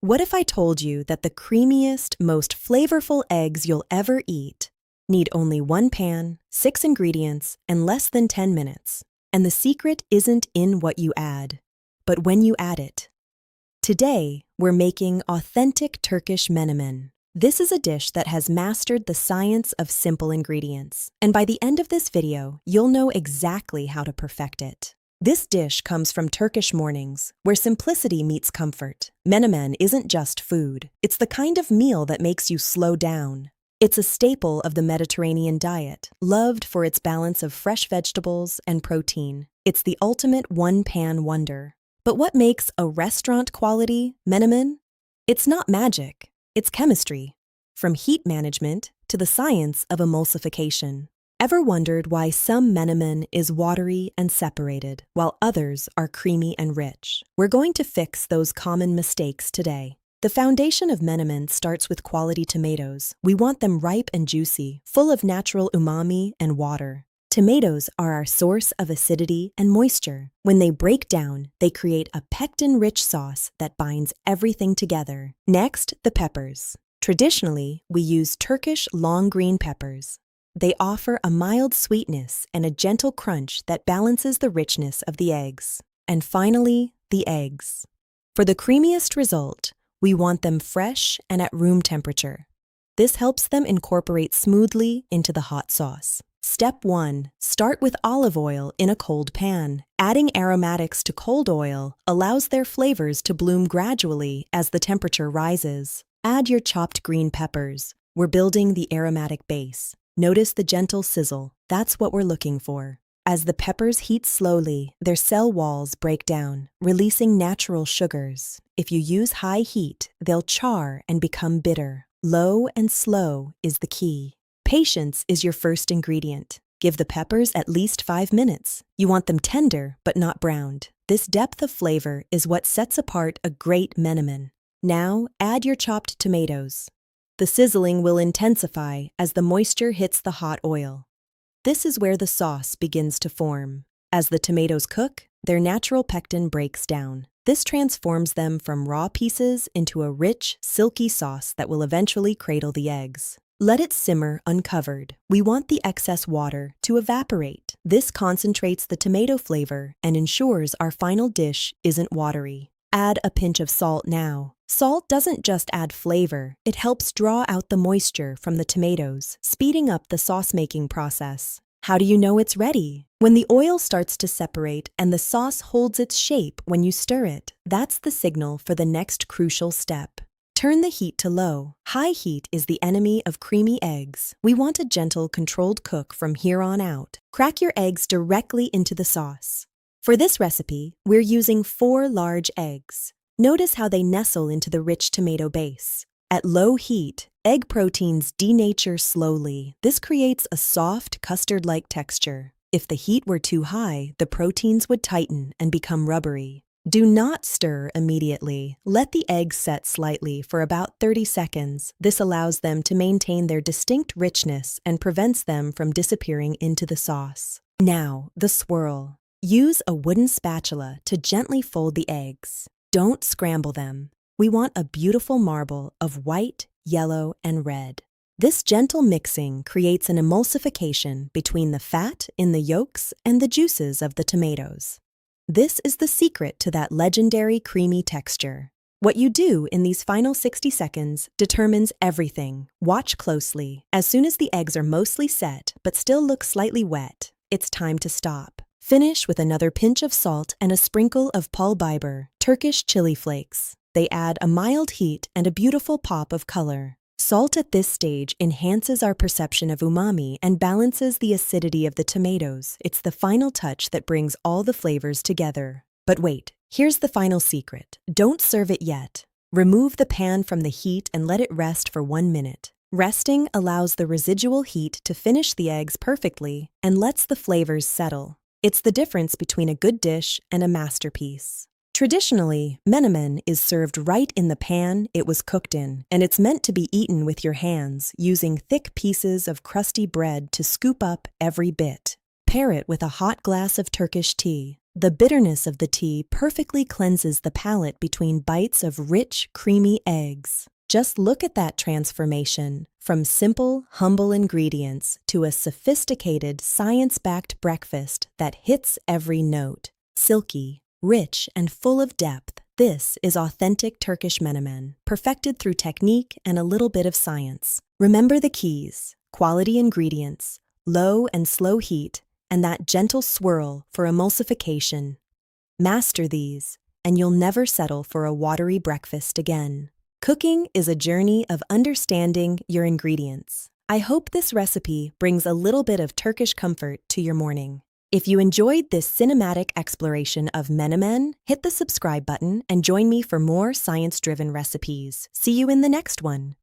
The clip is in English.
What if I told you that the creamiest, most flavorful eggs you'll ever eat need only one pan, 6 ingredients, and less than 10 minutes? And the secret isn't in what you add, but when you add it. Today, we're making authentic Turkish Menemen. This is a dish that has mastered the science of simple ingredients, and by the end of this video, you'll know exactly how to perfect it. This dish comes from Turkish mornings, where simplicity meets comfort. Menemen isn't just food, it's the kind of meal that makes you slow down. It's a staple of the Mediterranean diet, loved for its balance of fresh vegetables and protein. It's the ultimate one-pan wonder. But what makes a restaurant-quality menemen? It's not magic, it's chemistry. From heat management to the science of emulsification. Ever wondered why some menemen is watery and separated, while others are creamy and rich? We're going to fix those common mistakes today. The foundation of menemen starts with quality tomatoes. We want them ripe and juicy, full of natural umami and water. Tomatoes are our source of acidity and moisture. When they break down, they create a pectin-rich sauce that binds everything together. Next, the peppers. Traditionally, we use Turkish long green peppers. They offer a mild sweetness and a gentle crunch that balances the richness of the eggs. And finally, the eggs. For the creamiest result, we want them fresh and at room temperature. This helps them incorporate smoothly into the hot sauce. Step 1. Start with olive oil in a cold pan. Adding aromatics to cold oil allows their flavors to bloom gradually as the temperature rises. Add your chopped green peppers. We're building the aromatic base. Notice the gentle sizzle. That's what we're looking for. As the peppers heat slowly, their cell walls break down, releasing natural sugars. If you use high heat, they'll char and become bitter. Low and slow is the key. Patience is your first ingredient. Give the peppers at least 5 minutes. You want them tender, but not browned. This depth of flavor is what sets apart a great menemen. Now, add your chopped tomatoes. The sizzling will intensify as the moisture hits the hot oil. This is where the sauce begins to form. As the tomatoes cook, their natural pectin breaks down. This transforms them from raw pieces into a rich, silky sauce that will eventually cradle the eggs. Let it simmer uncovered. We want the excess water to evaporate. This concentrates the tomato flavor and ensures our final dish isn't watery. Add a pinch of salt now. Salt doesn't just add flavor, it helps draw out the moisture from the tomatoes, speeding up the sauce-making process. How do you know it's ready? When the oil starts to separate and the sauce holds its shape when you stir it, that's the signal for the next crucial step. Turn the heat to low. High heat is the enemy of creamy eggs. We want a gentle, controlled cook from here on out. Crack your eggs directly into the sauce. For this recipe, we're using 4 large eggs. Notice how they nestle into the rich tomato base. At low heat, egg proteins denature slowly. This creates a soft, custard-like texture. If the heat were too high, the proteins would tighten and become rubbery. Do not stir immediately. Let the eggs set slightly for about 30 seconds. This allows them to maintain their distinct richness and prevents them from disappearing into the sauce. Now, the swirl. Use a wooden spatula to gently fold the eggs. Don't scramble them. We want a beautiful marble of white, yellow, and red. This gentle mixing creates an emulsification between the fat in the yolks and the juices of the tomatoes. This is the secret to that legendary creamy texture. What you do in these final 60 seconds determines everything. Watch closely. As soon as the eggs are mostly set but still look slightly wet, it's time to stop. Finish with another pinch of salt and a sprinkle of pul biber, Turkish chili flakes. They add a mild heat and a beautiful pop of color. Salt at this stage enhances our perception of umami and balances the acidity of the tomatoes. It's the final touch that brings all the flavors together. But wait, here's the final secret. Don't serve it yet. Remove the pan from the heat and let it rest for 1 minute. Resting allows the residual heat to finish the eggs perfectly and lets the flavors settle. It's the difference between a good dish and a masterpiece. Traditionally, menemen is served right in the pan it was cooked in, and it's meant to be eaten with your hands, using thick pieces of crusty bread to scoop up every bit. Pair it with a hot glass of Turkish tea. The bitterness of the tea perfectly cleanses the palate between bites of rich, creamy eggs. Just look at that transformation, from simple, humble ingredients to a sophisticated, science-backed breakfast that hits every note. Silky, rich, and full of depth, this is authentic Turkish Menemen, perfected through technique and a little bit of science. Remember the keys: quality ingredients, low and slow heat, and that gentle swirl for emulsification. Master these, and you'll never settle for a watery breakfast again. Cooking is a journey of understanding your ingredients. I hope this recipe brings a little bit of Turkish comfort to your morning. If you enjoyed this cinematic exploration of menemen, hit the subscribe button and join me for more science-driven recipes. See you in the next one.